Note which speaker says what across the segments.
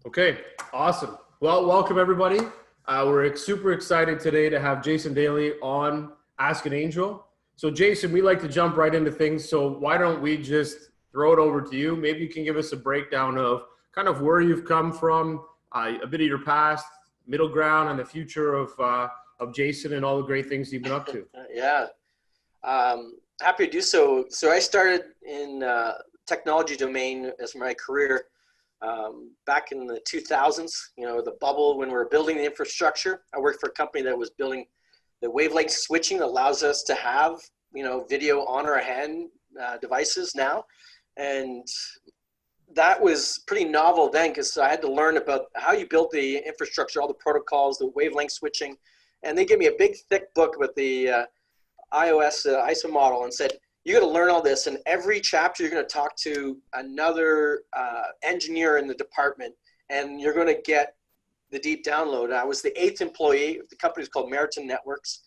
Speaker 1: Okay, awesome. Well, welcome everybody. We're super excited today to have Jason Daley on Ask an Angel. So Jason, we like to jump right into things. So why don't we just throw it over to you? Maybe you can give us a breakdown of kind of where you've come from, a bit of your past, middle ground, and the future of Jason and all the great things you've been up to.
Speaker 2: Yeah, happy to do so. So I started in technology domain as my career back in the 2000s, the bubble when we were building the infrastructure. I worked for a company that was building the wavelength switching that allows us to have, video on our hand devices now. And that was pretty novel then because I had to learn about how you built the infrastructure, all the protocols, the wavelength switching. And they gave me a big, thick book with the ISO model and said, you got to learn all this. And every chapter, you're going to talk to another engineer in the department, and you're going to get the deep download. I was the 8th employee. The company is called Meriton Networks.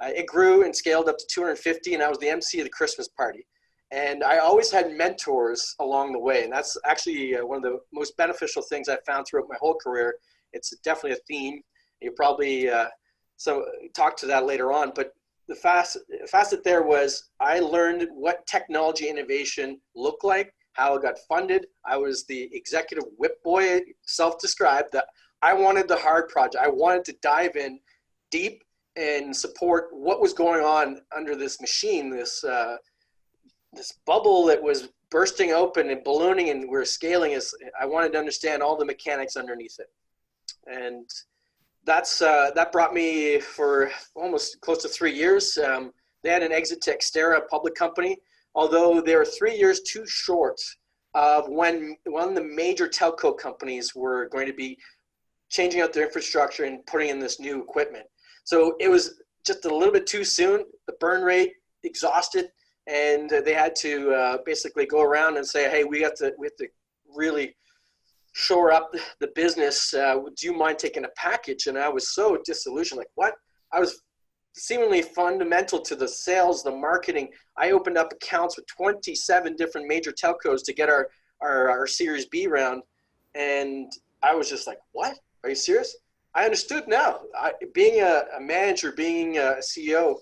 Speaker 2: It grew and scaled up to 250, and I was the MC of the Christmas party. And I always had mentors along the way. And that's actually one of the most beneficial things I found throughout my whole career. It's definitely a theme. You probably talk to that later on. But the facet there was I learned what technology innovation looked like, how it got funded. I was the executive whip boy, self-described, that I wanted the hard project. I wanted to dive in deep and support what was going on under this machine, this bubble that was bursting open and ballooning and we're scaling. I wanted to understand all the mechanics underneath it. And that brought me for almost close to 3 years. They had an exit to Xterra, a public company, although they were 3 years too short of when one of the major telco companies were going to be changing out their infrastructure and putting in this new equipment. So it was just a little bit too soon, the burn rate, exhausted, and they had to basically go around and say, hey, we have to really shore up the business. Do you mind taking a package? And I was so disillusioned. Like, what? I was seemingly fundamental to the sales, the marketing. I opened up accounts with 27 different major telcos to get our Series B round. And I was just like, what? Are you serious? I understood now. Being a manager, being a CEO,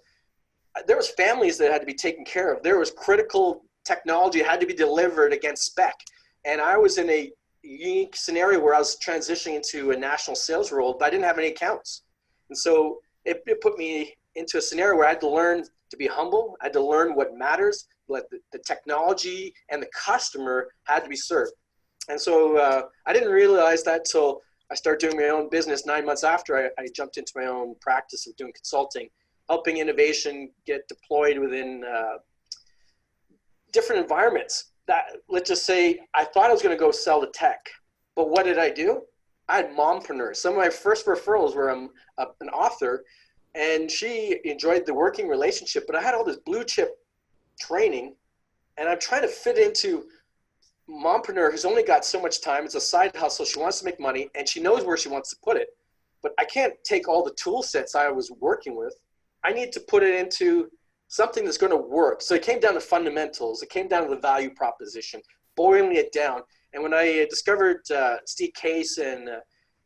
Speaker 2: there was families that had to be taken care of. There was critical technology that had to be delivered against spec. And I was in a unique scenario where I was transitioning into a national sales role, but I didn't have any accounts. And so it put me into a scenario where I had to learn to be humble. I had to learn what matters, like the technology and the customer had to be served. And so I didn't realize that till I started doing my own business 9 months after I jumped into my own practice of doing consulting, helping innovation get deployed within different environments. That, let's just say, I thought I was going to go sell the tech, but what did I do? I had mompreneurs. Some of my first referrals were an author, and she enjoyed the working relationship, but I had all this blue chip training, and I'm trying to fit into mompreneur who's only got so much time. It's a side hustle. She wants to make money, and she knows where she wants to put it, but I can't take all the tool sets I was working with. I need to put it into something that's going to work. So it came down to fundamentals. It came down to the value proposition, boiling it down. And when I discovered Steve Case and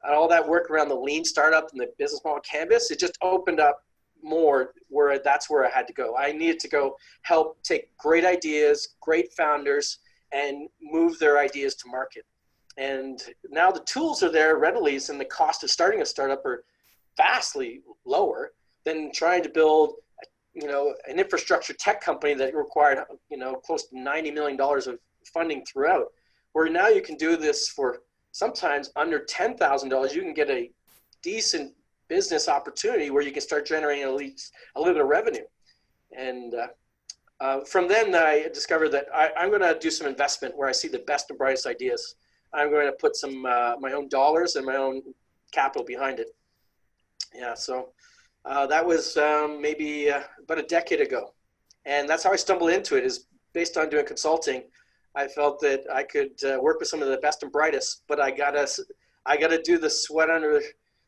Speaker 2: all that work around the lean startup and the business model canvas, it just opened up more where that's where I had to go. I needed to go help take great ideas, great founders, and move their ideas to market. And now the tools are there readily, and the cost of starting a startup are vastly lower than trying to build an infrastructure tech company that required, close to $90 million of funding throughout, where now you can do this for sometimes under $10,000. You can get a decent business opportunity where you can start generating at least a little bit of revenue. And from then I discovered that I'm going to do some investment where I see the best and brightest ideas. I'm going to put some my own dollars and my own capital behind it. Yeah, so that was maybe about a decade ago. And that's how I stumbled into it, is based on doing consulting. I felt that I could work with some of the best and brightest, but I gotta do the sweat under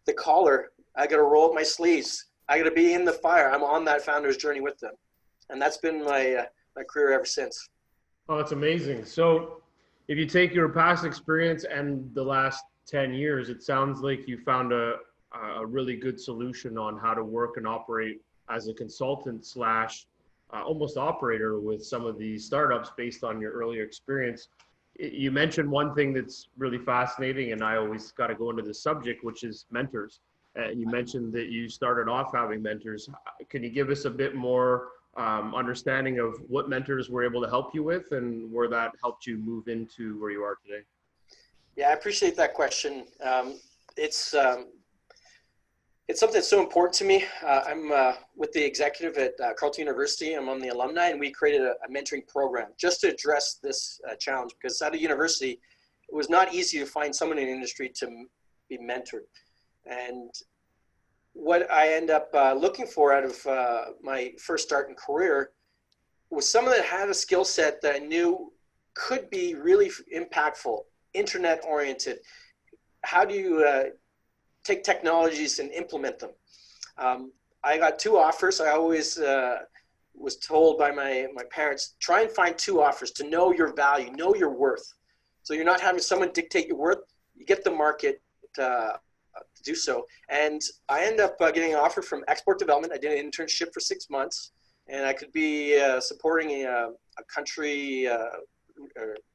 Speaker 2: the collar. I gotta roll up my sleeves. I gotta be in the fire. I'm on that founder's journey with them. And that's been my career ever since.
Speaker 1: Oh, that's amazing. So if you take your past experience and the last 10 years, it sounds like you found a really good solution on how to work and operate as a consultant slash almost operator with some of these startups based on your earlier experience. You mentioned one thing that's really fascinating, and I always got to go into the subject, which is mentors. You mentioned that you started off having mentors. Can you give us a bit more understanding of what mentors were able to help you with and where that helped you move into where you are today?
Speaker 2: Yeah, I appreciate that question. It's it's something that's so important to me. I'm with the executive at Carleton University. I'm on the alumni, and we created a mentoring program just to address this challenge, because at a university, it was not easy to find someone in the industry to be mentored. And what I end up looking for out of my first start in career was someone that had a skill set that I knew could be really impactful, internet oriented. How do you take technologies and implement them? I got 2 offers. I always was told by my parents, try and find 2 offers to know your value, know your worth. So you're not having someone dictate your worth. You get the market to do so. And I ended up getting an offer from Export Development. I did an internship for 6 months, and I could be supporting a country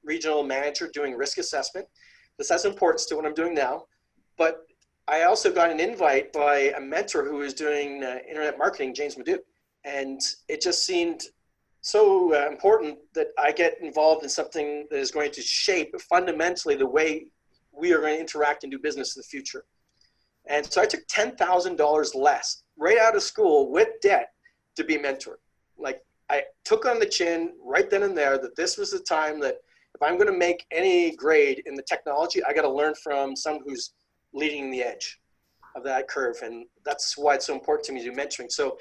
Speaker 2: regional manager doing risk assessment. This has importance to what I'm doing now. But I also got an invite by a mentor who was doing internet marketing, James Madut. And it just seemed so important that I get involved in something that is going to shape fundamentally the way we are going to interact and do business in the future. And so I took $10,000 less right out of school with debt to be mentored. Like, I took on the chin right then and there that this was the time that if I'm going to make any grade in the technology, I got to learn from someone who's leading the edge of that curve. And that's why it's so important to me to do mentoring. So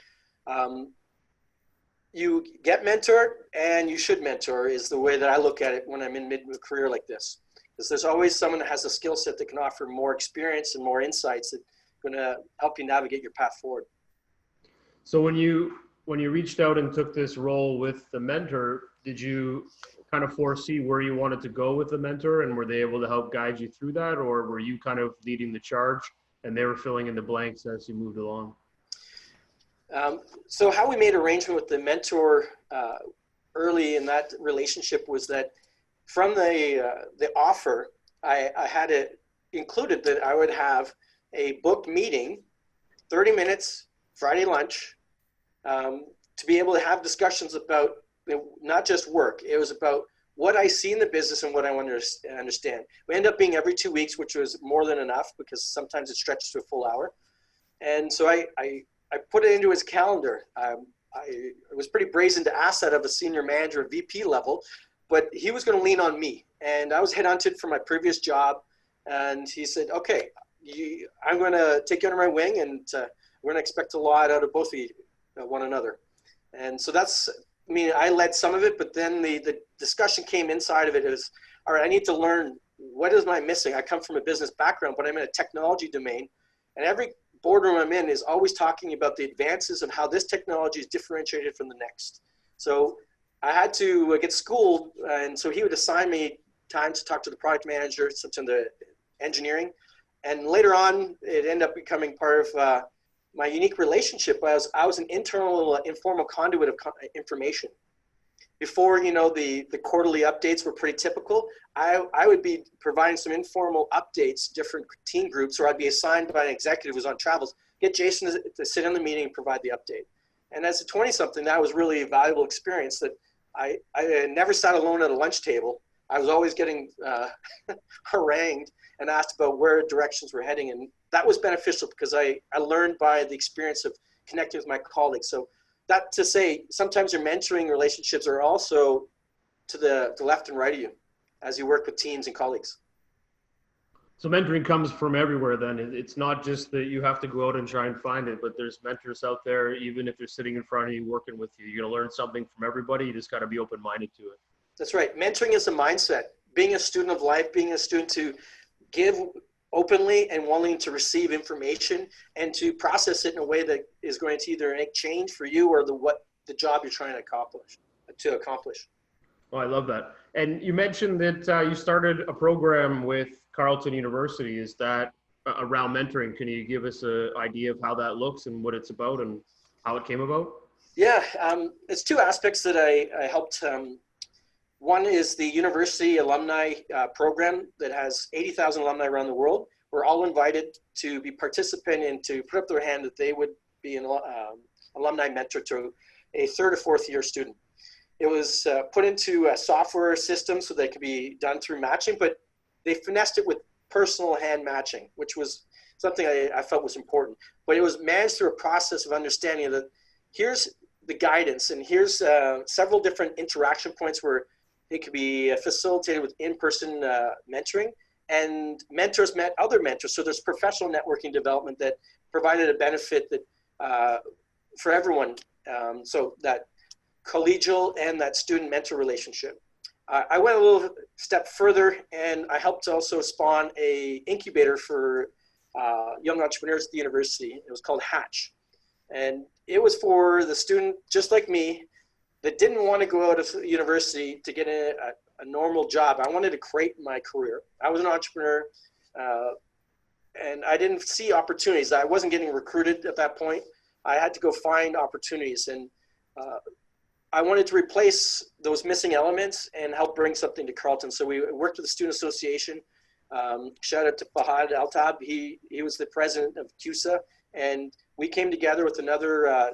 Speaker 2: you get mentored, and you should mentor, is the way that I look at it when I'm in mid-career like this. Because there's always someone that has a skill set that can offer more experience and more insights that are going to help you navigate your path forward.
Speaker 1: So when you reached out and took this role with the mentor, did you kind of foresee where you wanted to go with the mentor, and were they able to help guide you through that, or were you kind of leading the charge and they were filling in the blanks as you moved along?
Speaker 2: So how we made arrangement with the mentor early in that relationship was that from the offer, I had it included that I would have a booked meeting, 30 minutes, Friday lunch, to be able to have discussions about not just work. It was about what I see in the business and what I want to understand. We ended up being every 2 weeks, which was more than enough because sometimes it stretches to a full hour. And so I put it into his calendar. I was pretty brazen to ask that of a senior manager, a VP level, but he was going to lean on me. And I was headhunted from my previous job. And he said, okay, I'm going to take you under my wing, and we're going to expect a lot out of both of you, one another. And so that's, I mean, I led some of it, but then the discussion came inside of it. It was, all right, I need to learn, what is my missing? I come from a business background, but I'm in a technology domain. And every boardroom I'm in is always talking about the advances of how this technology is differentiated from the next. So I had to get schooled, and so he would assign me time to talk to the product manager, some of the engineering. And later on, it ended up becoming part of my unique relationship. I was an internal informal conduit of information. Before, the quarterly updates were pretty typical, I would be providing some informal updates, different team groups, or I'd be assigned by an executive who's on travels, get Jason to sit in the meeting and provide the update. And as a 20-something, that was really a valuable experience that I never sat alone at a lunch table. I was always getting harangued and asked about where directions were heading. And that was beneficial because I learned by the experience of connecting with my colleagues. So that to say, sometimes your mentoring relationships are also to the left and right of you as you work with teams and colleagues.
Speaker 1: So mentoring comes from everywhere then. It's not just that you have to go out and try and find it, but there's mentors out there, even if they're sitting in front of you, working with you. You're going to learn something from everybody. You just got to be open-minded to it.
Speaker 2: That's right. Mentoring is a mindset. Being a student of life, being a student to give openly and wanting to receive information and to process it in a way that is going to either make change for you or the job you're trying to accomplish.
Speaker 1: Oh, I love that. And you mentioned that you started a program with Carleton University. Is that around mentoring? Can you give us an idea of how that looks and what it's about and how it came about?
Speaker 2: Yeah, it's two aspects that I helped. One is the university alumni program that has 80,000 alumni around the world. We're all invited to be participant and to put up their hand that they would be an alumni mentor to a third or fourth year student. It was put into a software system so that it could be done through matching, but they finessed it with personal hand matching, which was something I felt was important. But it was managed through a process of understanding that here's the guidance and here's several different interaction points where it could be facilitated with in-person mentoring, and mentors met other mentors. So there's professional networking development that provided a benefit that for everyone. So that collegial and that student mentor relationship. I went a little step further and I helped also spawn a incubator for young entrepreneurs at the university. It was called Hatch. And it was for the student just like me that didn't want to go out of university to get a normal job. I wanted to create my career. I was an entrepreneur and I didn't see opportunities. I wasn't getting recruited at that point. I had to go find opportunities, and I wanted to replace those missing elements and help bring something to Carleton. So we worked with the Student Association. Shout out to Fahad Altab. He was the president of CUSA, and we came together with another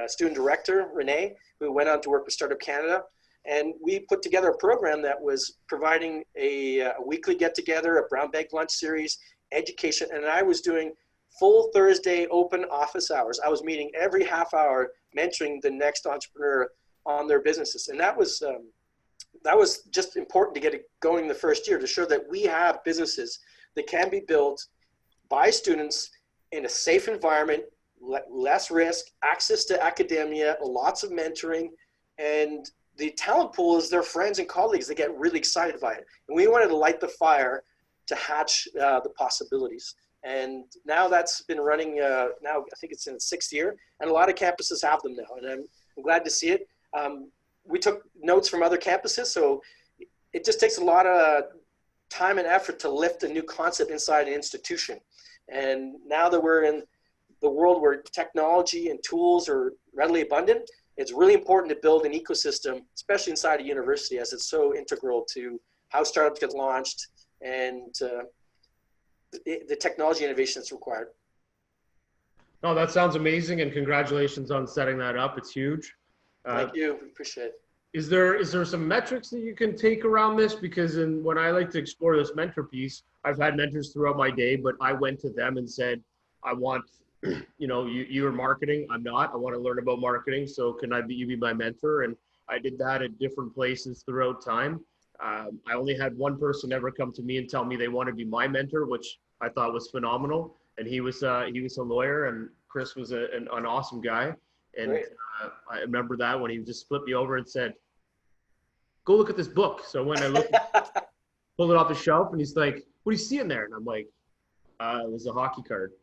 Speaker 2: student director, Renee, who went on to work with Startup Canada. And we put together a program that was providing a weekly get-together, a brown bag lunch series, education, and I was doing full Thursday open office hours. I was meeting every half hour, mentoring the next entrepreneur on their businesses. And that was just important to get it going the first year, to show that we have businesses that can be built by students in a safe environment, less risk, access to academia, lots of mentoring, and the talent pool is their friends and colleagues. They get really excited by it. And we wanted to light the fire to hatch the possibilities. And now that's been running, now I think it's in its 6th year, and a lot of campuses have them now, and I'm glad to see it. We took notes from other campuses, so it just takes a lot of time and effort to lift a new concept inside an institution. And now that we're in the world where technology and tools are readily abundant, it's really important to build an ecosystem, especially inside a university, as it's so integral to how startups get launched and the technology innovation that's required.
Speaker 1: No, that sounds amazing, and congratulations on setting that up. It's huge.
Speaker 2: Thank you. Appreciate it.
Speaker 1: Is there some metrics that you can take around this? Because when I like to explore this mentor piece, I've had mentors throughout my day, but I went to them and said, I want, you're marketing. I'm not. I want to learn about marketing. So can you be my mentor? And I did that at different places throughout time. I only had one person ever come to me and tell me they want to be my mentor, which I thought was phenomenal. And he was a lawyer, and Chris was an awesome guy. And I remember that when he just flipped me over and said, go look at this book. So when I looked, pulled it off the shelf, and he's like, what do you see in there? And I'm like, it was a hockey card.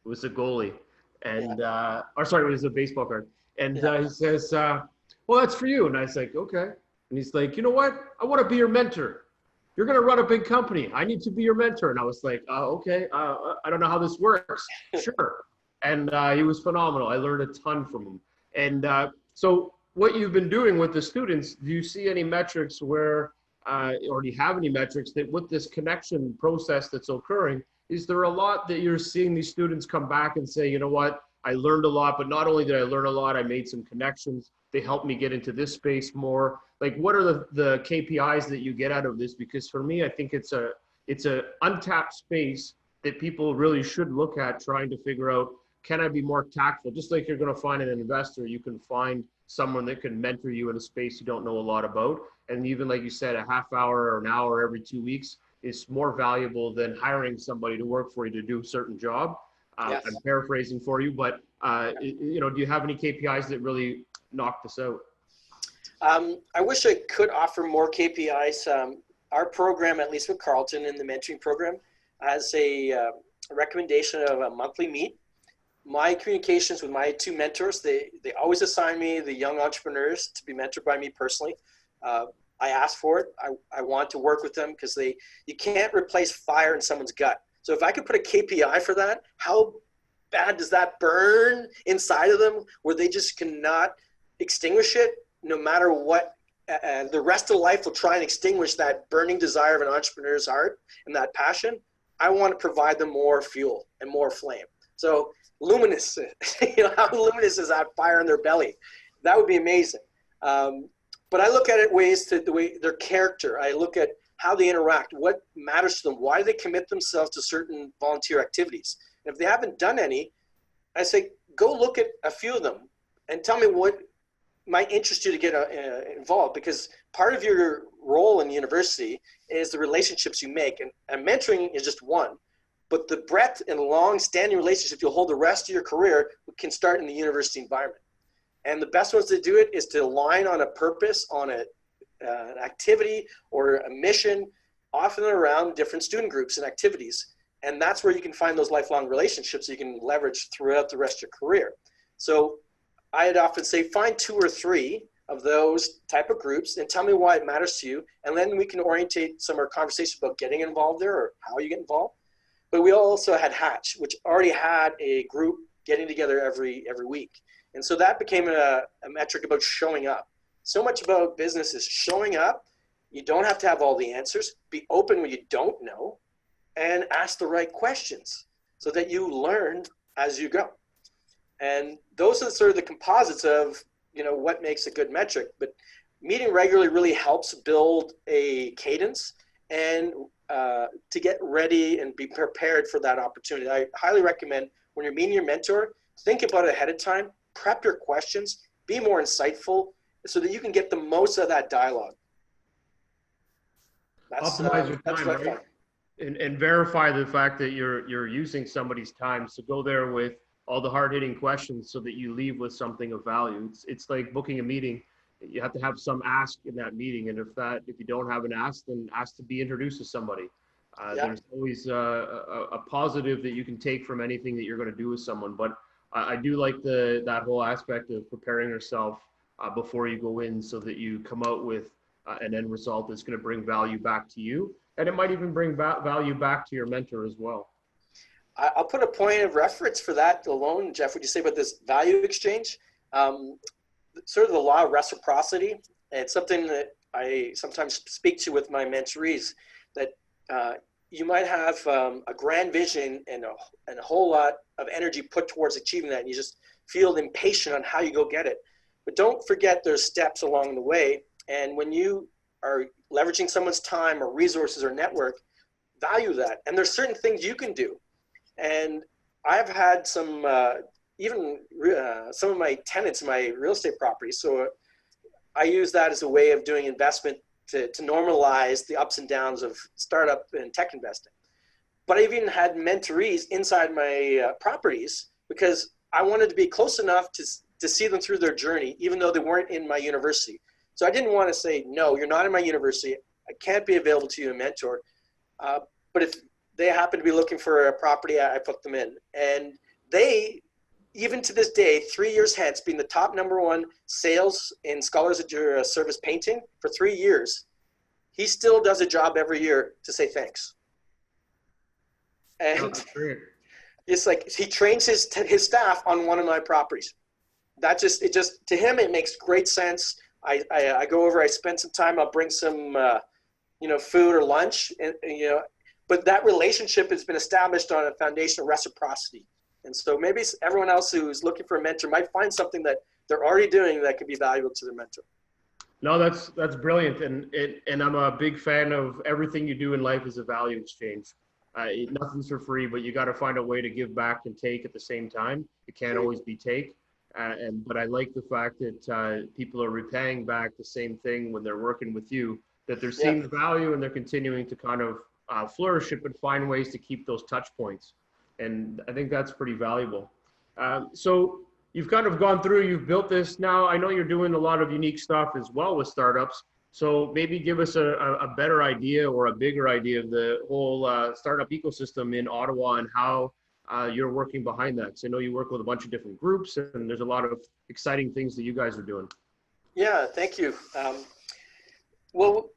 Speaker 1: It was a goalie. And, it was a baseball card. And he says, well, that's for you. And I was like, okay. And he's like, you know what? I want to be your mentor. You're going to run a big company. I need to be your mentor. And I was like, okay. I don't know how this works. Sure. And he was phenomenal. I learned a ton from him. And so what you've been doing with the students, do you see any metrics where, or do you have any metrics that with this connection process that's occurring, is there a lot that you're seeing these students come back and say, you know what, I learned a lot, but not only did I learn a lot, I made some connections. They helped me get into this space more. Like, what are the KPIs that you get out of this? Because for me, I think it's a untapped space that people really should look at, trying to figure out, can I be more tactful? Just like you're going to find an investor, you can find someone that can mentor you in a space you don't know a lot about. And even like you said, a half hour or an hour every 2 weeks is more valuable than hiring somebody to work for you to do a certain job.
Speaker 2: Yes.
Speaker 1: I'm paraphrasing for you, but do you have any KPIs that really knock this out?
Speaker 2: I wish I could offer more KPIs. Our program, at least with Carleton in the mentoring program, has a recommendation of a monthly meet. My communications with my 2 mentors, they always assign me the young entrepreneurs to be mentored by me personally. I asked for it. I want to work with them because you can't replace fire in someone's gut. So if I could put a KPI for that, how bad does that burn inside of them where they just cannot extinguish it no matter what? The rest of life will try and extinguish that burning desire of an entrepreneur's heart and that passion. I want to provide them more fuel and more flame. So luminous, how luminous is that fire in their belly? That would be amazing. But I look at it the way their character. I look at how they interact, what matters to them, why they commit themselves to certain volunteer activities. And if they haven't done any, I say, go look at a few of them and tell me what might interest you to get involved, because part of your role in university is the relationships you make, and mentoring is just one. But the breadth and long-standing relationships you'll hold the rest of your career can start in the university environment. And the best ones to do it is to align on a purpose, on an activity or a mission, often around different student groups and activities. And that's where you can find those lifelong relationships you can leverage throughout the rest of your career. So I'd often say find 2 or 3 of those type of groups and tell me why it matters to you. And then we can orientate some of our conversations about getting involved there or how you get involved. But we also had Hatch, which already had a group getting together every week. And so that became a metric about showing up. So much about business is showing up. You don't have to have all the answers. Be open when you don't know and ask the right questions so that you learn as you go. And those are sort of the composites of, what makes a good metric. But meeting regularly really helps build a cadence and to get ready and be prepared for that opportunity. I highly recommend when you're meeting your mentor, think about it ahead of time, prep your questions, be more insightful so that you can get the most of that dialogue.
Speaker 1: Optimize your time, right? And verify the fact that you're using somebody's time. So go there with all the hard-hitting questions so that you leave with something of value. It's like booking a meeting. You have to have some ask in that meeting, and if you don't have an ask, then ask to be introduced to somebody. There's always a positive that you can take from anything that you're going to do with someone. But I do like that whole aspect of preparing yourself before you go in, so that you come out with an end result that's going to bring value back to you, and it might even bring value back to your mentor as well.
Speaker 2: I'll put a point of reference for that alone. Jeff, what you say about this value exchange? Sort of the law of reciprocity. It's something that I sometimes speak to with my mentorees, that you might have a grand vision and a whole lot of energy put towards achieving that, and you just feel impatient on how you go get it. But don't forget there's steps along the way. And when you are leveraging someone's time or resources or network, value that. And there's certain things you can do. And I've had some, some of my tenants in my real estate properties. So I use that as a way of doing investment to normalize the ups and downs of startup and tech investing. But I've even had mentorees inside my properties because I wanted to be close enough to see them through their journey, even though they weren't in my university. So I didn't want to say, no, you're not in my university. I can't be available to you, a mentor. But if they happen to be looking for a property, I put them in. And they, even to this day, 3 years hence, being the top #1 sales in Scholars of Service painting for 3 years, he still does a job every year to say thanks. And it's like he trains his staff on one of my properties. To him, it makes great sense. I go over, I spend some time, I'll bring some, food or lunch, and but that relationship has been established on a foundation of reciprocity. And so maybe everyone else who's looking for a mentor might find something that they're already doing that could be valuable to their mentor.
Speaker 1: No, that's brilliant. And I'm a big fan of everything you do in life is a value exchange. Nothing's for free, but you got to find a way to give back and take at the same time. It can't always be take. But I like the fact that people are repaying back the same thing when they're working with you, that they're seeing the value and they're continuing to kind of flourish it, but find ways to keep those touch points. And I think that's pretty valuable. So you've kind of gone through, you've built this. Now I know you're doing a lot of unique stuff as well with startups. So maybe give us a better idea or a bigger idea of the whole startup ecosystem in Ottawa and how you're working behind that. So I know you work with a bunch of different groups and there's a lot of exciting things that you guys are doing.
Speaker 2: Yeah, thank you. Well,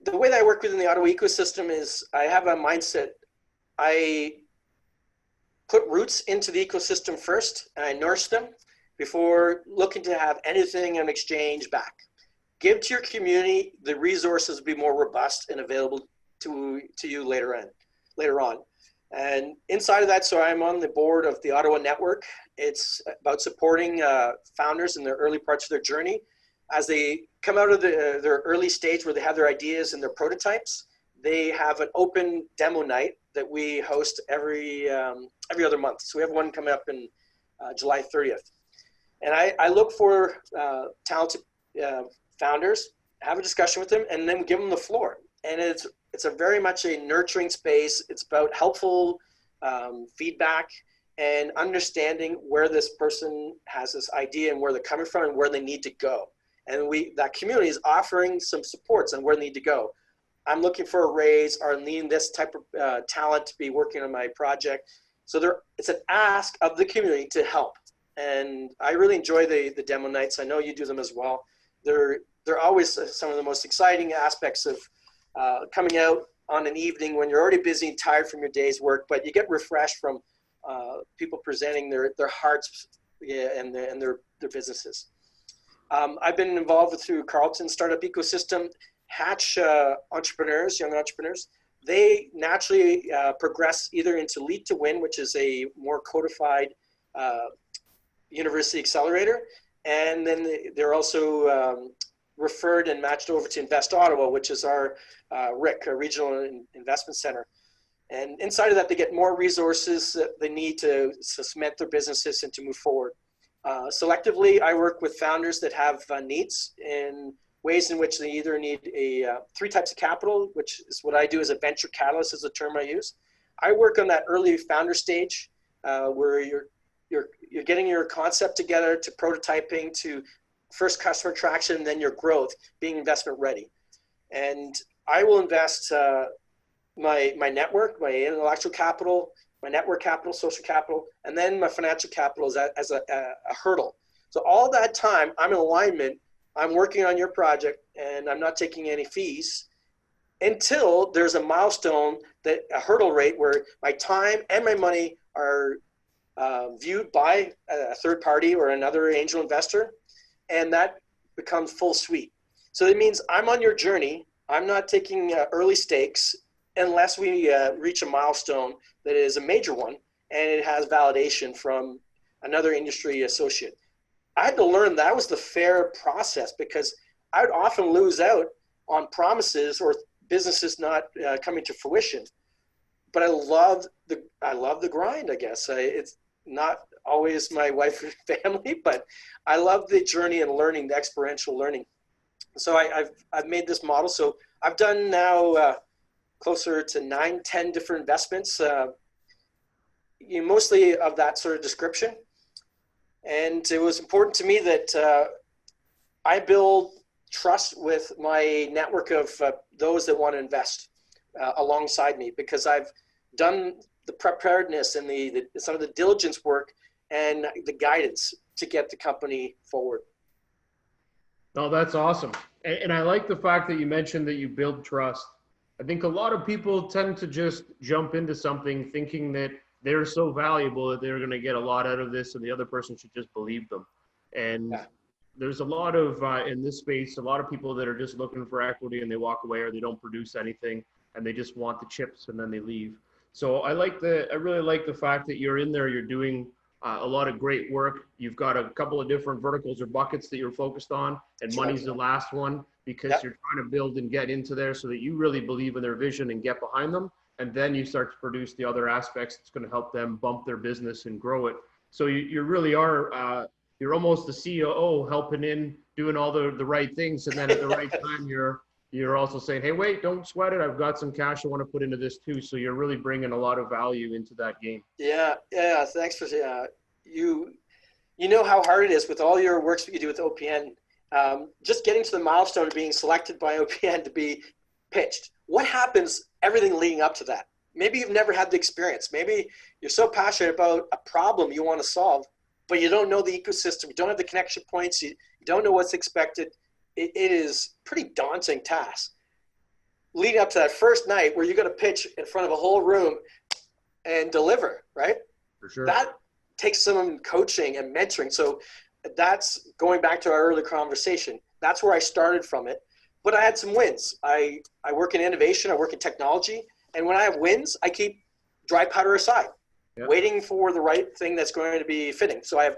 Speaker 2: the way that I work within the Ottawa ecosystem is I have a mindset. I put roots into the ecosystem first, and I nourish them before looking to have anything in exchange back. Give to your community the resources to be more robust and available to you later on. And inside of that, so I'm on the board of the Ottawa Network. It's about supporting founders in their early parts of their journey. As they come out of their early stage where they have their ideas and their prototypes, they have an open demo night that we host every other month. So we have one coming up in July 30th. And I look for talented founders, have a discussion with them, and then give them the floor. And it's a very much a nurturing space. It's about helpful feedback and understanding where this person has this idea and where they're coming from and where they need to go. And that community is offering some supports on where they need to go. I'm looking for a raise or needing this type of talent to be working on my project. So it's an ask of the community to help. And I really enjoy the demo nights. I know you do them as well. They're always some of the most exciting aspects of coming out on an evening when you're already busy and tired from your day's work, but you get refreshed from people presenting their hearts and their businesses. I've been involved through Carleton's startup ecosystem. Hatch entrepreneurs, young entrepreneurs, they naturally progress either into Lead to Win, which is a more codified university accelerator, and then they're also referred and matched over to Invest Ottawa, which is our RIC, a regional investment center. And inside of that, they get more resources that they need to cement their businesses and to move forward. Selectively, I work with founders that have needs in ways in which they either need three types of capital, which is what I do as a venture catalyst, is the term I use. I work on that early founder stage where you're getting your concept together, to prototyping, to first customer traction, and then your growth, being investment ready. And I will invest my network, my intellectual capital, my network capital, social capital, and then my financial capital as a hurdle. So all that time, I'm in alignment. I'm working on your project, and I'm not taking any fees until there's a milestone, a hurdle rate where my time and my money are viewed by a third party or another angel investor, and that becomes full suite. So it means I'm on your journey. I'm not taking early stakes unless we reach a milestone that is a major one and it has validation from another industry associate. I had to learn that was the fair process, because I would often lose out on promises or businesses not coming to fruition. But I love the grind, I guess. It's not always my wife and family, but I love the journey and learning, the experiential learning. So I've made this model. So I've done now closer to 9-10 different investments, mostly of that sort of description. And it was important to me that I build trust with my network of those that want to invest alongside me, because I've done the preparedness and some of the diligence work and the guidance to get the company forward.
Speaker 1: No, that's awesome. And I like the fact that you mentioned that you build trust. I think a lot of people tend to just jump into something thinking that they're so valuable that they're going to get a lot out of this, and the other person should just believe them. And there's a lot of, in this space, a lot of people that are just looking for equity and they walk away, or they don't produce anything and they just want the chips and then they leave. So I really like the fact that you're in there, you're doing a lot of great work. You've got a couple of different verticals or buckets that you're focused on, and money's the last one, because you're trying to build and get into there so that you really believe in their vision and get behind them. And then you start to produce the other aspects that's going to help them bump their business and grow it. So you really are, you're almost the CEO helping in, doing all the right things. And then at the right time, you're also saying, hey, wait, don't sweat it. I've got some cash I want to put into this too. So you're really bringing a lot of value into that game.
Speaker 2: Yeah. Thanks for you know how hard it is with all your works that you do with OPN. Just getting to the milestone of being selected by OPN to be pitched. What happens everything leading up to that? Maybe you've never had the experience. Maybe you're so passionate about a problem you want to solve, but you don't know the ecosystem. You don't have the connection points. You don't know what's expected. it is pretty daunting task. Leading up to that first night where you got to pitch in front of a whole room and deliver, right?
Speaker 1: For sure.
Speaker 2: That takes some coaching and mentoring. So that's going back to our earlier conversation. That's where I started from it. But I had some wins. I work in innovation. I work in technology. And when I have wins, I keep dry powder aside, waiting for the right thing that's going to be fitting. So I have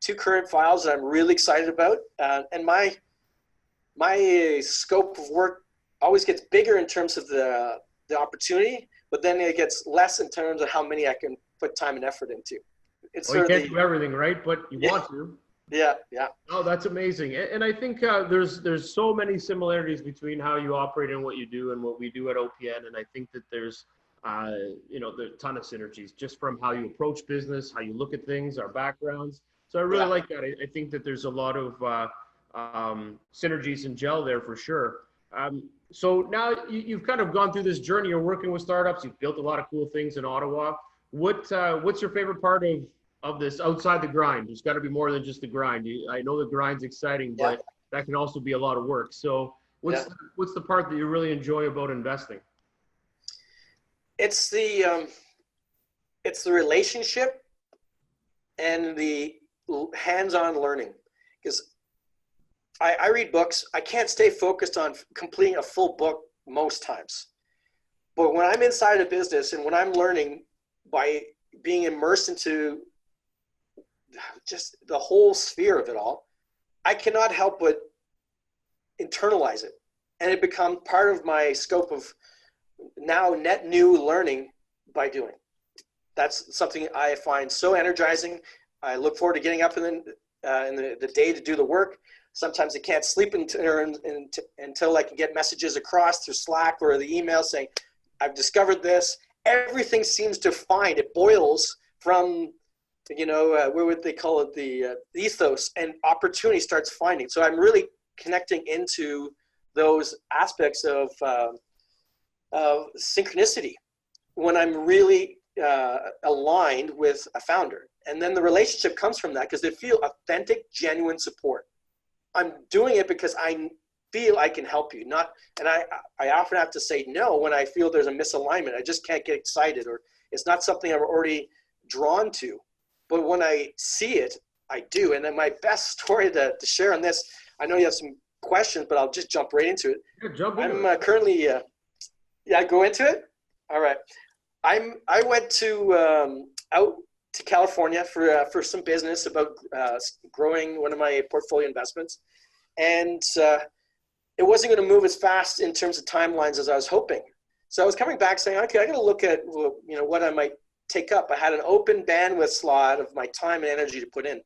Speaker 2: 2 current files that I'm really excited about. And my scope of work always gets bigger in terms of the opportunity, but then it gets less in terms of how many I can put time and effort into. It's
Speaker 1: you can't do everything, right? But you want to.
Speaker 2: Yeah.
Speaker 1: Oh, that's amazing. And I think there's so many similarities between how you operate and what you do and what we do at OPN. And I think that there's there's a ton of synergies just from how you approach business, how you look at things, our backgrounds. So I really like that. I think that there's a lot of synergies and gel there for sure. So now you've kind of gone through this journey. You're working with startups. You've built a lot of cool things in Ottawa. What's your favorite part of this outside the grind? There's got to be more than just the grind. I know the grind's exciting, but that can also be a lot of work. So what's the part that you really enjoy about investing?
Speaker 2: It's the relationship and the hands-on learning. Because I read books. I can't stay focused on completing a full book most times. But when I'm inside a business and when I'm learning by being immersed into just the whole sphere of it all, I cannot help but internalize it. And it becomes part of my scope of now net new learning by doing. That's something I find so energizing. I look forward to getting up in the day to do the work. Sometimes I can't sleep until I can get messages across through Slack or the email saying, I've discovered this. Everything seems to find, it boils from, what would they call it, the ethos, and opportunity starts finding. So I'm really connecting into those aspects of synchronicity when I'm really aligned with a founder. And then the relationship comes from that because they feel authentic, genuine support. I'm doing it because I feel I can help you. I often have to say no when I feel there's a misalignment. I just can't get excited, or it's not something I'm already drawn to. But when I see it, I do. And then my best story to share on this, I know you have some questions, but I'll just jump right into it.
Speaker 1: Yeah, jump into
Speaker 2: I'm currently, go into it? All right. I went to out to California for some business about growing one of my portfolio investments. And it wasn't going to move as fast in terms of timelines as I was hoping. So I was coming back saying, okay, I got to look at what I might take up. I had an open bandwidth slot of my time and energy to put in.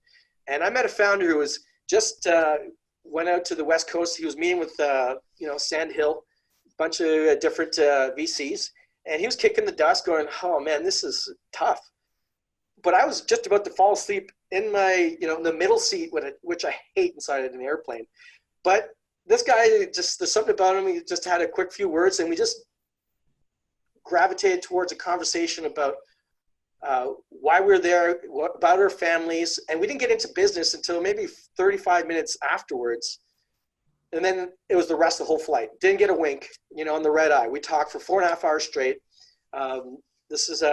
Speaker 2: And I met a founder who was just went out to the West Coast. He was meeting with Sand Hill, a bunch of different VCs. And he was kicking the dust going, oh man, this is tough. But I was just about to fall asleep in my, in the middle seat, which I hate inside of an airplane. But this guy, there's something about him. He just had a quick few words, and we just gravitated towards a conversation about why we're there, about our families. And we didn't get into business until maybe 35 minutes afterwards. And then it was the rest of the whole flight. Didn't get a wink, on the red eye. We talked for 4.5 hours straight. This is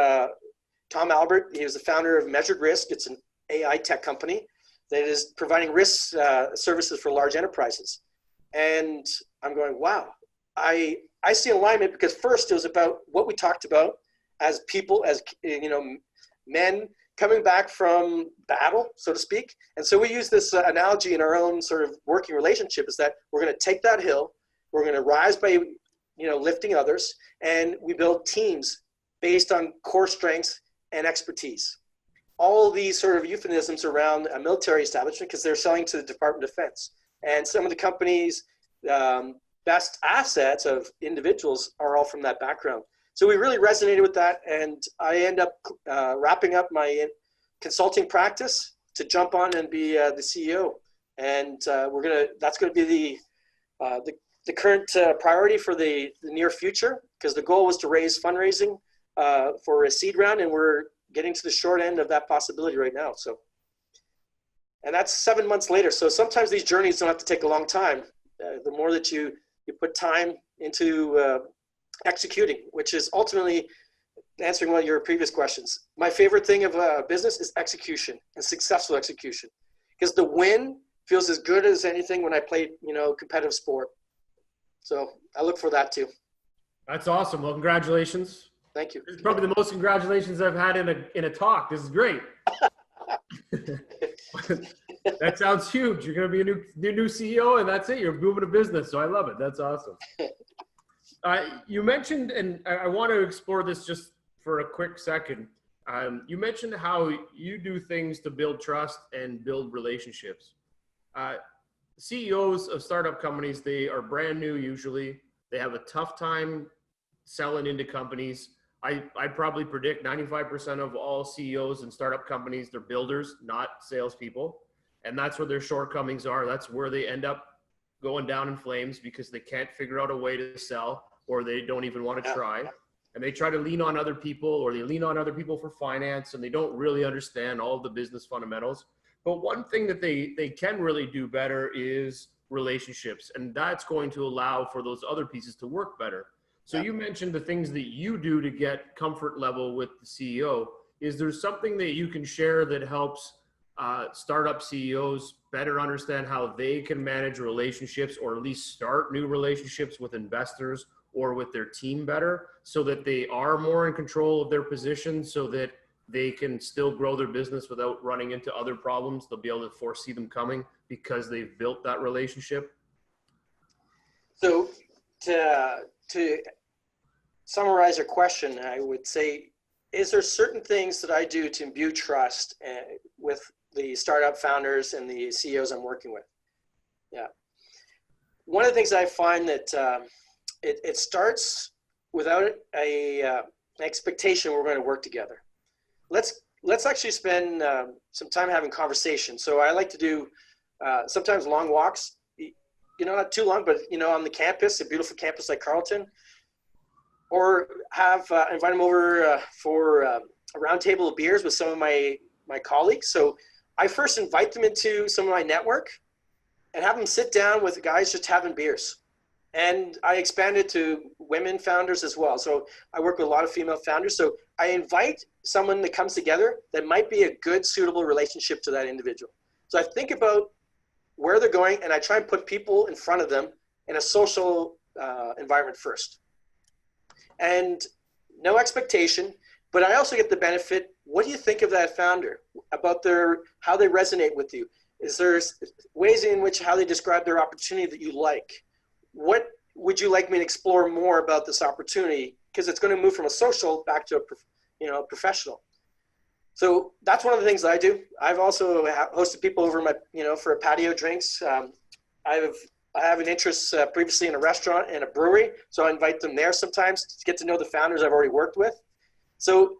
Speaker 2: Tom Albert. He was the founder of Measured Risk. It's an AI tech company that is providing risk services for large enterprises. And I'm going, wow, I see alignment, because first it was about what we talked about as people, as men coming back from battle, so to speak. And so we use this analogy in our own sort of working relationship, is that we're going to take that hill, we're going to rise by lifting others, and we build teams based on core strengths and expertise. All these sort of euphemisms around a military establishment, because they're selling to the Department of Defense. And some of the company's best assets of individuals are all from that background. So we really resonated with that, and I end up wrapping up my consulting practice to jump on and be the CEO. And that's going to be the current priority for the near future, because the goal was to raise fundraising for a seed round, and we're getting to the short end of that possibility right now. So, and that's 7 months later. So sometimes these journeys don't have to take a long time. the more that you put time into executing, which is ultimately answering one of your previous questions. My favorite thing of a business is execution and successful execution, because the win feels as good as anything when I play, competitive sport. So I look for that too.
Speaker 1: That's awesome. Well, congratulations.
Speaker 2: Thank you.
Speaker 1: This is probably the most congratulations I've had in a talk. This is great. That sounds huge. You're going to be a new CEO, and that's it. You're moving a business. So I love it. That's awesome. You mentioned, and I want to explore this just for a quick second. You mentioned how you do things to build trust and build relationships. CEOs of startup companies, they are brand new usually. They have a tough time selling into companies. I probably predict 95% of all CEOs in startup companies, they're builders, not salespeople. And that's where their shortcomings are. That's where they end up going down in flames, because they can't figure out a way to sell, or they don't even want to try. And they try to lean on other people, or they lean on other people for finance, and they don't really understand all of the business fundamentals. But one thing that they can really do better is relationships. And that's going to allow for those other pieces to work better. So you mentioned the things that you do to get comfort level with the CEO. Is there something that you can share that helps startup CEOs better understand how they can manage relationships, or at least start new relationships with investors or with their team better, so that they are more in control of their position, so that they can still grow their business without running into other problems? They'll be able to foresee them coming because they've built that relationship.
Speaker 2: So to summarize your question, I would say, is there certain things that I do to imbue trust with the startup founders and the CEOs I'm working with? Yeah. One of the things I find that it starts without an expectation we're going to work together. Let's actually spend some time having conversation. So I like to do sometimes long walks, not too long, but on the campus, a beautiful campus like Carleton, or have invite them over for a round table of beers with some of my colleagues. So I first invite them into some of my network and have them sit down with the guys just having beers. And I expand it to women founders as well. So I work with a lot of female founders. So I invite someone that comes together that might be a good, suitable relationship to that individual. So I think about where they're going, and I try and put people in front of them in a social environment first. And no expectation, but I also get the benefit. What do you think of that founder, about how they resonate with you? Is there ways in which how they describe their opportunity that you like? What would you like me to explore more about this opportunity? Because it's going to move from a social back to a professional. So that's one of the things that I do. I've also hosted people over for a patio drinks. I have an interest previously in a restaurant and a brewery, so I invite them there sometimes to get to know the founders I've already worked with. So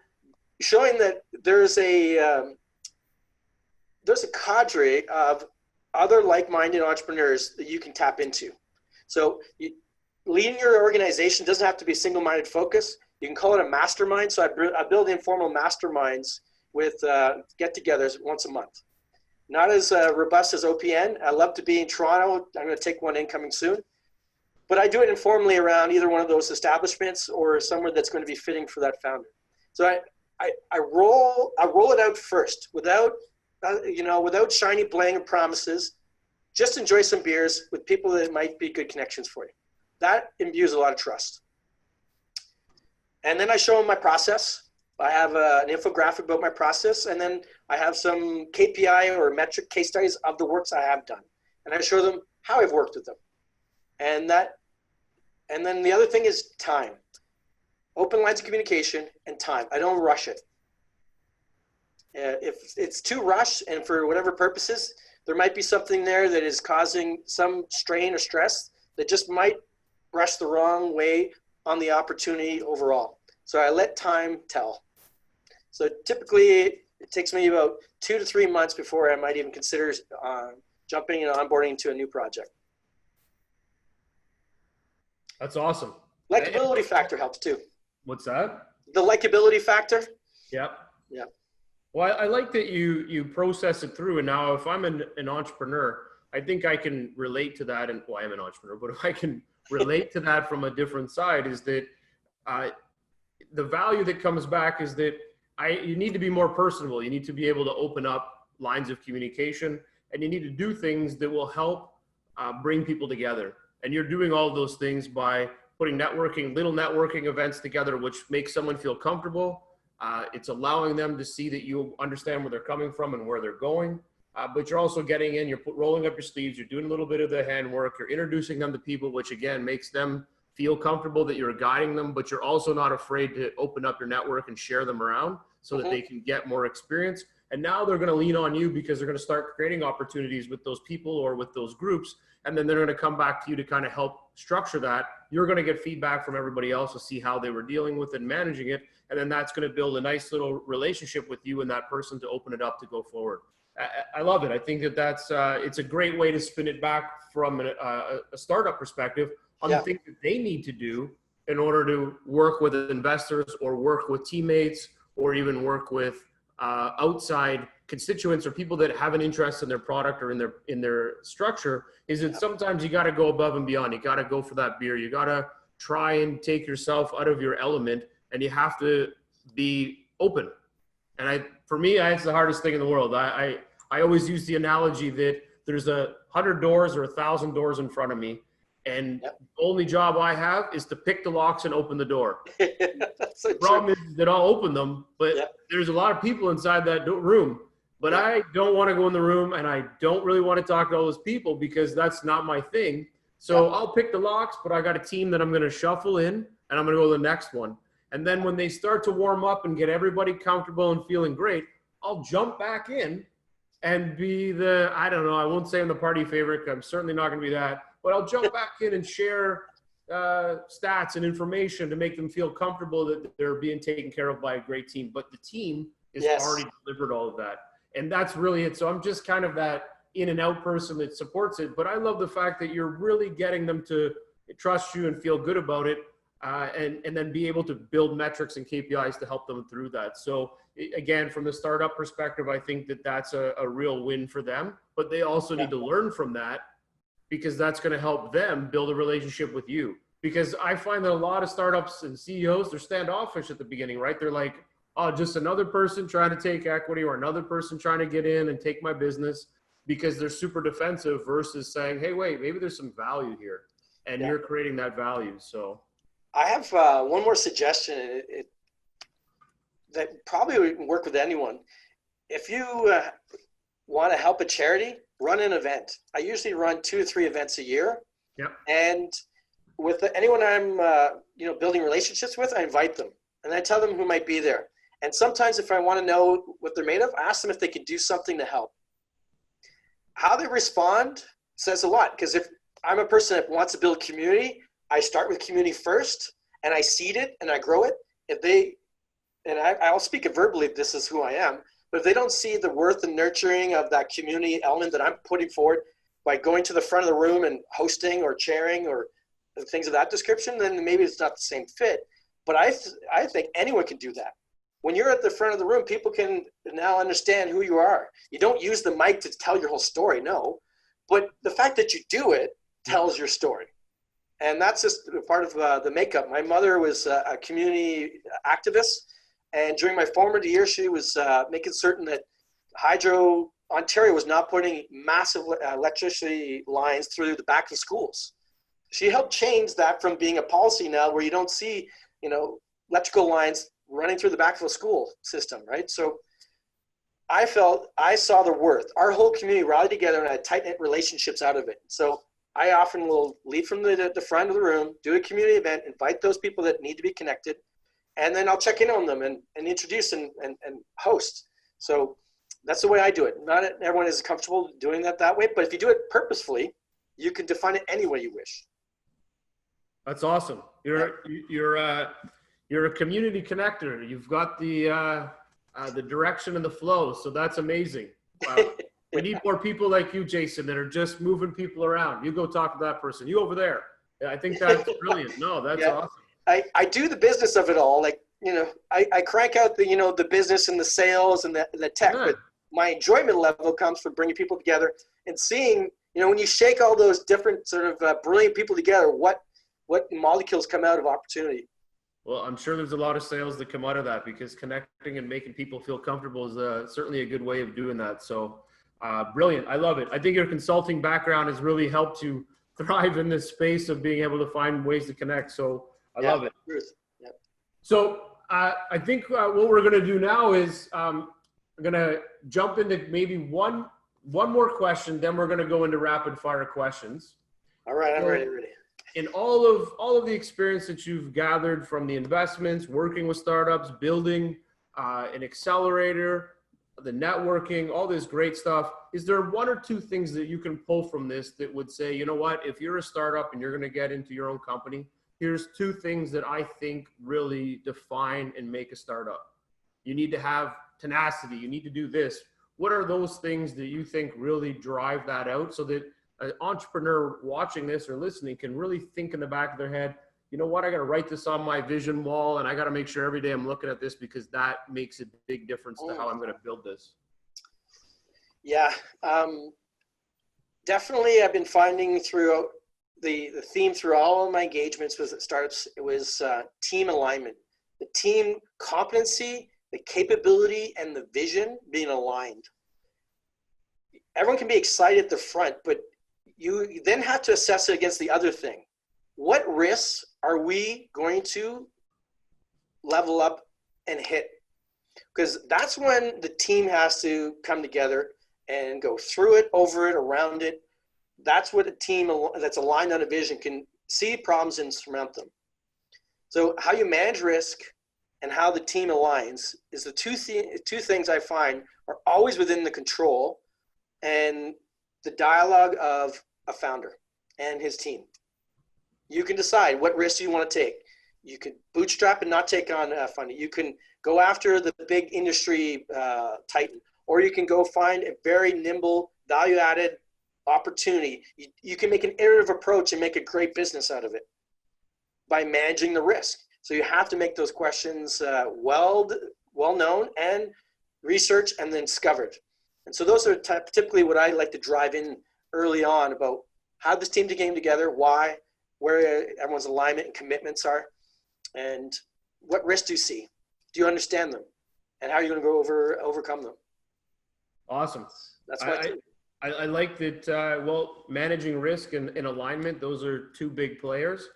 Speaker 2: showing that there's a cadre of other like-minded entrepreneurs that you can tap into. So leading your organization doesn't have to be a single-minded focus. You can call it a mastermind. So I build informal masterminds with get-togethers once a month. Not as robust as OPN. I love to be in Toronto. I'm going to take one incoming soon. But I do it informally around either one of those establishments or somewhere that's going to be fitting for that founder. So I roll it out first without shiny bling and promises. Just enjoy some beers with people that might be good connections for you. That imbues a lot of trust. And then I show them my process. I have an infographic about my process, and then I have some KPI or metric case studies of the works I have done. And I show them how I've worked with them. And then the other thing is time. Open lines of communication and time. I don't rush it. If it's too rushed, and for whatever purposes, there might be something there that is causing some strain or stress that just might brush the wrong way on the opportunity overall. So I let time tell. So typically it takes me about 2 to 3 months before I might even consider jumping and onboarding into a new project.
Speaker 1: That's awesome.
Speaker 2: Likability factor helps too.
Speaker 1: What's that?
Speaker 2: The likability factor.
Speaker 1: Yep.
Speaker 2: Yeah.
Speaker 1: Well, I like that you process it through. And now if I'm an entrepreneur, I think I can relate to that. And well, I am an entrepreneur, but if I can relate to that from a different side is that the value that comes back is that you need to be more personable. You need to be able to open up lines of communication, and you need to do things that will help bring people together. And you're doing all of those things by putting little networking events together, which makes someone feel comfortable. It's allowing them to see that you understand where they're coming from and where they're going. But you're also getting in, you're rolling up your sleeves, you're doing a little bit of the handwork, you're introducing them to people, which again makes them feel comfortable that you're guiding them, but you're also not afraid to open up your network and share them around so that they can get more experience. And now they're going to lean on you because they're going to start creating opportunities with those people or with those groups. And then they're going to come back to you to kind of help structure that. You're going to get feedback from everybody else to see how they were dealing with it and managing it. And then that's going to build a nice little relationship with you and that person to open it up to go forward. I love it. I think that's it's a great way to spin it back from a startup perspective on the things that they need to do in order to work with investors or work with teammates or even work with outside constituents or people that have an interest in their product or in their structure. Is that sometimes you got to go above and beyond. You got to go for that beer. You got to try and take yourself out of your element, and you have to be open. And for me, it's the hardest thing in the world. I always use the analogy that there's 100 doors or 1,000 doors in front of me. And the only job I have is to pick the locks and open the door.
Speaker 2: So
Speaker 1: the problem is that I'll open them, but there's a lot of people inside that room. But I don't want to go in the room, and I don't really want to talk to all those people because that's not my thing. So I'll pick the locks, but I got a team that I'm going to shuffle in, and I'm going to go to the next one. And then when they start to warm up and get everybody comfortable and feeling great, I'll jump back in and be I don't know, I won't say I'm the party favorite. I'm certainly not going to be that. But I'll jump back in and share stats and information to make them feel comfortable that they're being taken care of by a great team. But the team is already delivered all of that. And that's really it. So I'm just kind of that in and out person that supports it. But I love the fact that you're really getting them to trust you and feel good about it. And then be able to build metrics and KPIs to help them through that. So again, from the startup perspective, I think that that's a real win for them. But they also need to learn from that, because that's going to help them build a relationship with you. Because I find that a lot of startups and CEOs, they're standoffish at the beginning, right? They're like, oh, just another person trying to take equity or another person trying to get in and take my business, because they're super defensive versus saying, hey, wait, maybe there's some value here. And you're creating that value. So
Speaker 2: I have one more suggestion that probably would work with anyone. If you want to help a charity, run an event. I usually run 2 to 3 events a year.
Speaker 1: Yep.
Speaker 2: And with anyone I'm building relationships with, I invite them and I tell them who might be there. And sometimes if I want to know what they're made of, I ask them if they can do something to help. How they respond says a lot, because if I'm a person that wants to build community, I start with community first and I seed it and I grow it. I'll speak it verbally, this is who I am. But if they don't see the worth and nurturing of that community element that I'm putting forward by going to the front of the room and hosting or chairing or things of that description, then maybe it's not the same fit. But I think anyone can do that. When you're at the front of the room, people can now understand who you are. You don't use the mic to tell your whole story, no. But the fact that you do it tells your story. And that's just part of the makeup. My mother was a community activist. And during my formative years, she was making certain that Hydro Ontario was not putting massive electricity lines through the back of schools. She helped change that from being a policy now where you don't see, electrical lines running through the back of a school system, right? So I saw the worth. Our whole community rallied together and had tight-knit relationships out of it. So I often will lead from the front of the room, do a community event, invite those people that need to be connected, and then I'll check in on them and introduce and host. So that's the way I do it. Not everyone is comfortable doing that way, but if you do it purposefully, you can define it any way you wish.
Speaker 1: That's awesome. You're a community connector. You've got the direction and the flow. So that's amazing. We need more people like you, Jason, that are just moving people around. You go talk to that person. You over there. I think that's brilliant. No, that's awesome.
Speaker 2: I do the business of it all. Like, I crank out the business and the sales and the tech, but my enjoyment level comes from bringing people together and seeing, You know, when you shake all those different sort of brilliant people together, what molecules come out of opportunity?
Speaker 1: Well, I'm sure there's a lot of sales that come out of that, because connecting and making people feel comfortable is certainly a good way of doing that. So brilliant. I love it. I think your consulting background has really helped you thrive in this space of being able to find ways to connect. So I love it.
Speaker 2: Yep.
Speaker 1: So I think what we're going to do now is I'm going to jump into maybe one more question. Then we're going to go into rapid fire questions.
Speaker 2: All right. I'm ready.
Speaker 1: In all of the experience that you've gathered from the investments, working with startups, building an accelerator, the networking, all this great stuff, is there one or two things that you can pull from this that would say, you know what, if you're a startup and you're going to get into your own company, here's two things that I think really define and make a startup. You need to have tenacity. You need to do this. What are those things that you think really drive that out, so that an entrepreneur watching this or listening can really think in the back of their head, you know what, I got to write this on my vision wall, and I got to make sure every day I'm looking at this, because that makes a big difference to how I'm going to build this?
Speaker 2: Yeah, definitely. I've been finding throughout the theme through all of my engagements with startups, it was team alignment, the team competency, the capability, and the vision being aligned. Everyone can be excited at the front, but you then have to assess it against the other thing. What risks are we going to level up and hit? Because that's when the team has to come together and go through it, over it, around it. That's what a team that's aligned on a vision can see problems and surmount them. So how you manage risk and how the team aligns is the two things I find are always within the control and the dialogue of a founder and his team. You can decide what risks you want to take. You can bootstrap and not take on funding. You can go after the big industry titan, or you can go find a very nimble, value-added opportunity. You can make an iterative approach and make a great business out of it by managing the risk. So you have to make those questions well known and researched and then discovered. And so those are typically what I like to drive in early on about how this team came together, why, where everyone's alignment and commitments are, and what risks do you see? Do you understand them? And how are you going to go overcome them?
Speaker 1: Awesome.
Speaker 2: That's what
Speaker 1: I like that. Well, managing risk and alignment, those are two big players,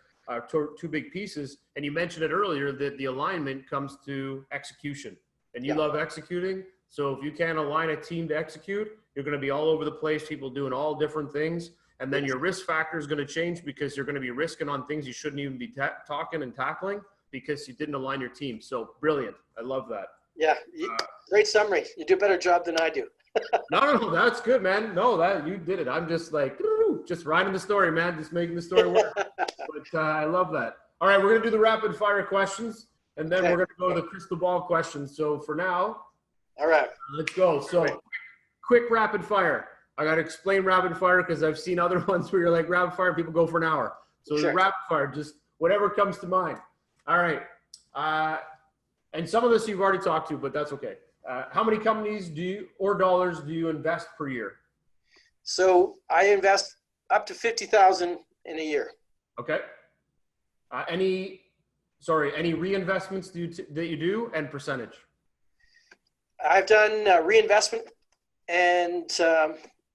Speaker 1: two big pieces. And you mentioned it earlier that the alignment comes to execution, and you love executing. So if you can't align a team to execute, you're going to be all over the place, people doing all different things. And then your risk factor is going to change, because you're going to be risking on things you shouldn't even be talking and tackling because you didn't align your team. So brilliant. I love that.
Speaker 2: Yeah. Great summary. You do a better job than I do.
Speaker 1: No, that's good, man. No, that you did it. I'm just like, just writing the story, man. Just making the story work. But I love that. All right, we're going to do the rapid fire questions, and then we're going to go to the crystal ball questions. So for now,
Speaker 2: all right,
Speaker 1: let's go. So quick rapid fire. I got to explain rapid fire because I've seen other ones where you're like rapid fire, people go for an hour. So the rapid fire, just whatever comes to mind. All right. And some of this you've already talked to, but that's okay. How many companies dollars do you invest per year?
Speaker 2: So I invest up to $50,000 in a year.
Speaker 1: Okay. Any reinvestments that you do, and percentage?
Speaker 2: I've done reinvestment, and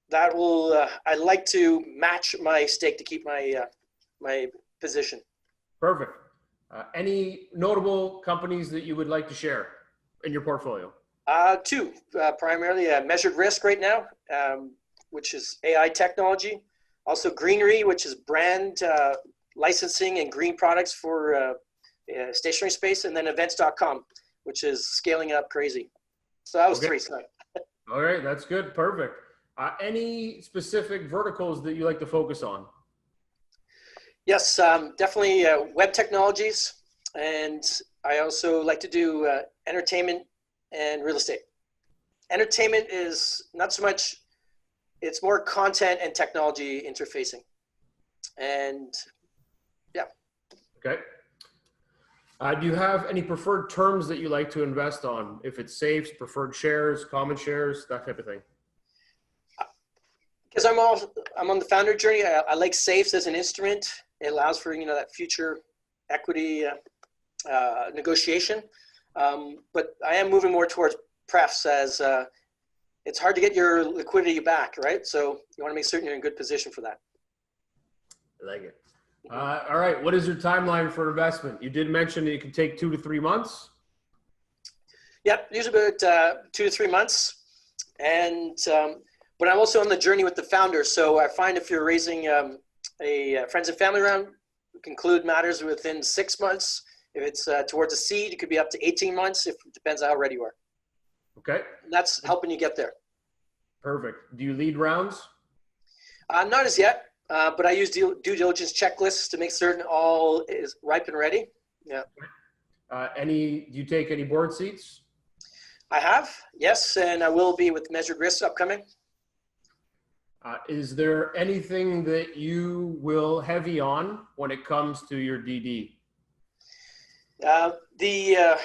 Speaker 2: that will. I like to match my stake to keep my my position.
Speaker 1: Perfect. Any notable companies that you would like to share in your portfolio?
Speaker 2: Two, primarily Measured Risk right now, which is AI technology. Also Greenery, which is brand licensing and green products for stationary space. And then Events.com, which is scaling up crazy. So that was three. Sorry.
Speaker 1: All right, that's good. Perfect. Any specific verticals that you like to focus on?
Speaker 2: Yes, definitely web technologies. And I also like to do entertainment and real estate. Entertainment is not so much, it's more content and technology interfacing. And yeah.
Speaker 1: Okay. Do you have any preferred terms that you like to invest on? If it's safes, preferred shares, common shares, that type of thing?
Speaker 2: Because I'm on the founder journey. I like safes as an instrument. It allows for, that future equity negotiation. But I am moving more towards prefs as it's hard to get your liquidity back, right? So you want to make certain you're in good position for that.
Speaker 1: I like it. All right. What is your timeline for investment? You did mention that it could take 2 to 3 months.
Speaker 2: Yep, usually about 2 to 3 months. And but I'm also on the journey with the founder. So I find if you're raising a friends and family round, conclude matters within 6 months. If it's towards a seed, it could be up to 18 months. It depends on how ready you are.
Speaker 1: Okay.
Speaker 2: And that's helping you get there.
Speaker 1: Perfect. Do you lead rounds?
Speaker 2: Not as yet, but I use due diligence checklists to make certain all is ripe and ready. Yeah.
Speaker 1: Do you take any board seats?
Speaker 2: I have, yes, and I will be with Measured Risks upcoming.
Speaker 1: Is there anything that you will heavy on when it comes to your DD?
Speaker 2: The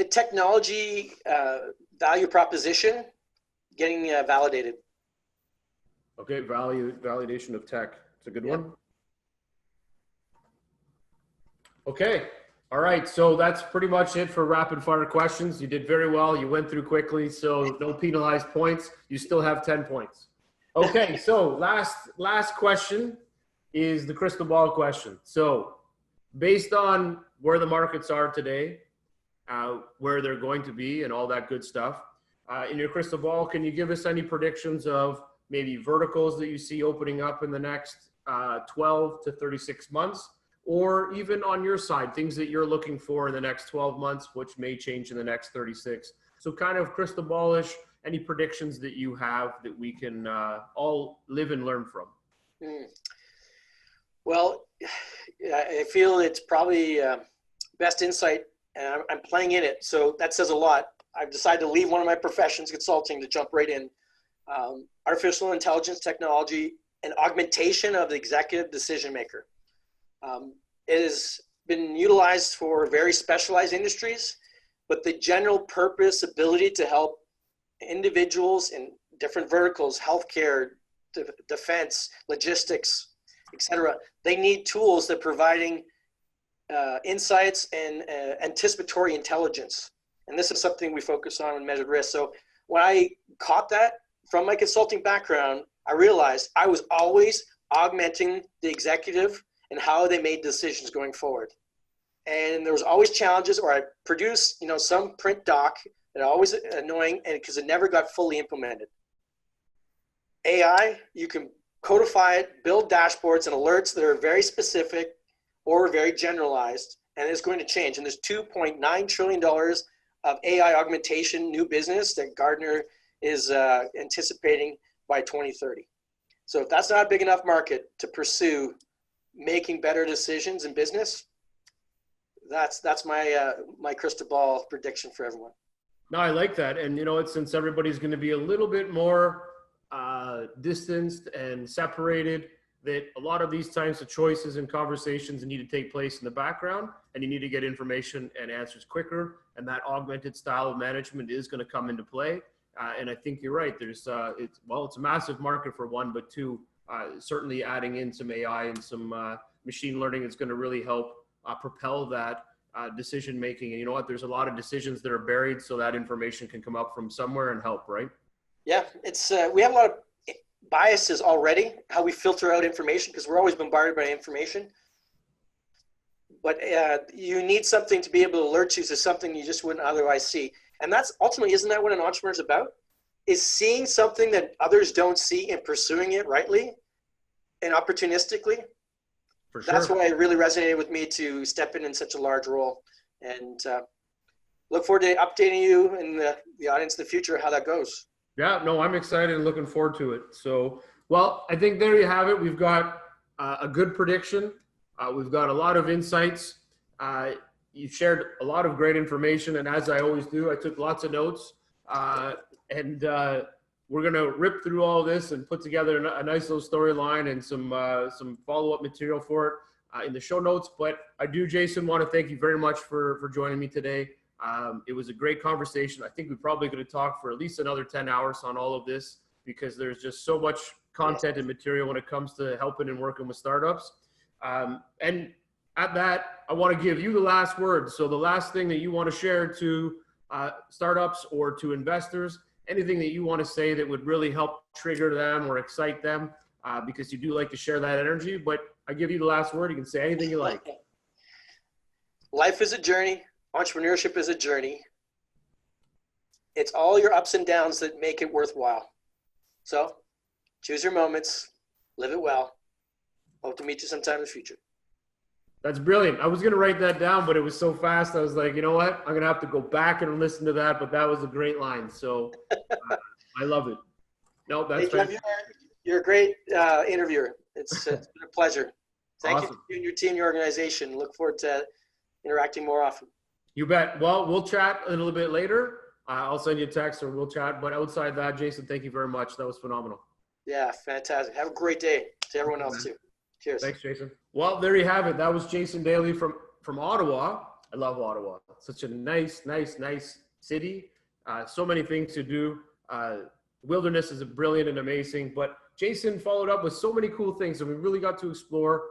Speaker 2: technology value proposition getting validated.
Speaker 1: Okay, validation of tech. It's a good one. Okay. All right. So that's pretty much it for rapid fire questions. You did very well. You went through quickly, so no penalized points. You still have 10 points. Okay. So last question is the crystal ball question. So based on where the markets are today, where they're going to be and all that good stuff, in your crystal ball, can you give us any predictions of maybe verticals that you see opening up in the next 12 to 36 months? Or even on your side, things that you're looking for in the next 12 months, which may change in the next 36. So kind of crystal ballish, any predictions that you have that we can all live and learn from?
Speaker 2: Well, I feel it's probably best insight, and I'm playing in it. So that says a lot. I've decided to leave one of my professions, consulting, to jump right in. Artificial intelligence technology and augmentation of the executive decision maker. It has been utilized for very specialized industries, but the general purpose ability to help individuals in different verticals, healthcare, defense, logistics, etc. They need tools that are providing insights and anticipatory intelligence. And this is something we focus on in Measured Risk. So when I caught that from my consulting background, I realized I was always augmenting the executive and how they made decisions going forward. And there was always challenges, or I produced, some print doc that always annoying, and because it never got fully implemented. AI, you can codify it, build dashboards and alerts that are very specific or very generalized, and it's going to change. And there's $2.9 trillion of AI augmentation new business that Gartner is anticipating by 2030. So if that's not a big enough market to pursue making better decisions in business, that's my my crystal ball prediction for everyone.
Speaker 1: No, I like that. And since everybody's going to be a little bit more distanced and separated, that a lot of these types of choices and conversations need to take place in the background, and you need to get information and answers quicker. And that augmented style of management is going to come into play. And I think you're right. There's it's a massive market for one, but two, certainly adding in some AI and some machine learning is going to really help propel that decision making. And you know what? There's a lot of decisions that are buried, so that information can come up from somewhere and help, right? Yeah,
Speaker 2: it's we have a lot of biases already, how we filter out information, because we're always bombarded by information. But you need something to be able to alert you to something you just wouldn't otherwise see. And that's ultimately, isn't that what an entrepreneur is about? Is seeing something that others don't see and pursuing it rightly and opportunistically. For sure. That's why it really resonated with me to step in such a large role. And look forward to updating you and the audience in the future how that goes.
Speaker 1: Yeah, no, I'm excited and looking forward to it. So, well, I think there you have it. We've got a good prediction. We've got a lot of insights. You shared a lot of great information, and as I always do, I took lots of notes. And we're going to rip through all this and put together a nice little storyline and some follow-up material for it in the show notes. But I do, Jason, want to thank you very much for joining me today. It was a great conversation. I think we're probably going to talk for at least another 10 hours on all of this because there's just so much content and material when it comes to helping and working with startups. And at that, I want to give you the last word. So the last thing that you want to share to startups or to investors, anything that you want to say that would really help trigger them or excite them, because you do like to share that energy. But I give you the last word. You can say anything you like.
Speaker 2: Life is a journey. Entrepreneurship is a journey. It's all your ups and downs that make it worthwhile. So choose your moments, live it well. Hope to meet you sometime in the future.
Speaker 1: That's brilliant. I was going to write that down, but it was so fast. I was like, you know what? I'm going to have to go back and listen to that, but that was a great line. So I love it. No, that's fantastic.
Speaker 2: You're a great interviewer. It's been a pleasure. Thank
Speaker 1: Awesome.
Speaker 2: you and your team, your organization. Look forward to interacting more often.
Speaker 1: You bet. Well, we'll chat a little bit later. I'll send you a text or we'll chat. But outside that, Jason, thank you very much. That was phenomenal.
Speaker 2: Yeah, fantastic. Have a great day to everyone else too. Cheers.
Speaker 1: Thanks, Jason. Well, there you have it. That was Jason Daley from Ottawa. I love Ottawa. Such a nice city. So many things to do. Wilderness is brilliant and amazing. But Jason followed up with so many cool things, and we really got to explore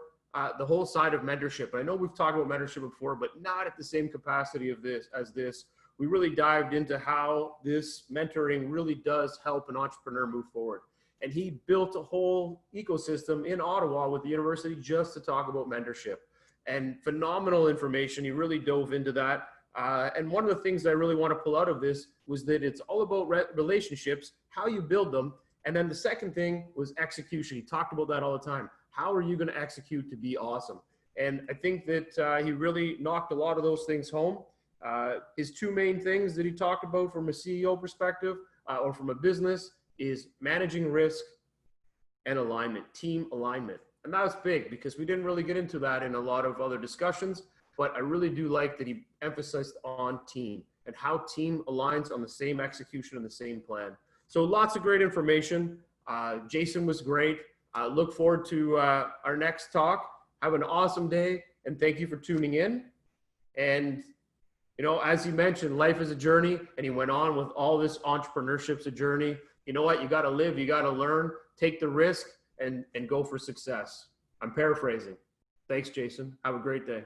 Speaker 1: the whole side of mentorship. And I know we've talked about mentorship before, but not at the same capacity as this. We really dived into how this mentoring really does help an entrepreneur move forward. And he built a whole ecosystem in Ottawa with the university just to talk about mentorship. And phenomenal information. He really dove into that. And one of the things I really want to pull out of this was that it's all about relationships, how you build them. And then the second thing was execution. He talked about that all the time. How are you going to execute to be awesome? And I think that he really knocked a lot of those things home. His two main things that he talked about from a CEO perspective or from a business is managing risk and alignment, team alignment. And that was big because we didn't really get into that in a lot of other discussions, but I really do like that he emphasized on team and how team aligns on the same execution and the same plan. So lots of great information. Jason was great. Look forward to our next talk. Have an awesome day, and thank you for tuning in. And you know, as he mentioned, life is a journey, and he went on with all this entrepreneurship's a journey. You know what? You got to live, you got to learn, take the risk, and go for success. I'm paraphrasing. Thanks, Jason. Have a great day.